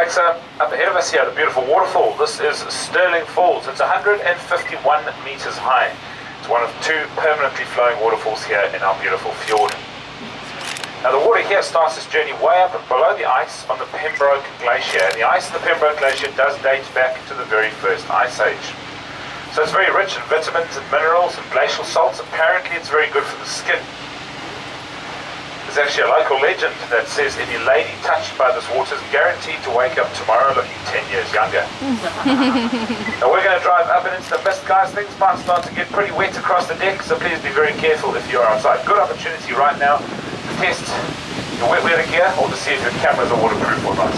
Right, up ahead of us here, the beautiful waterfall. This is Sterling Falls. It's 151 meters high. It's one of two permanently flowing waterfalls here in our beautiful fjord. Now the water here starts its journey way up and below the ice on the Pembroke Glacier. And the ice in the Pembroke Glacier does date back to the very first ice age. So it's very rich in vitamins and minerals and glacial salts. Apparently it's very good for the skin. There's actually a local legend that says any lady touched by this water is guaranteed to wake up tomorrow looking 10 years younger. Now we're going to drive up and into the mist, guys. Things might start to get pretty wet across the deck, so please be very careful if you're outside. Good opportunity right now to test your wet weather gear or to see if your cameras are waterproof or not.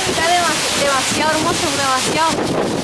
Está demasiado hermoso, demasiado.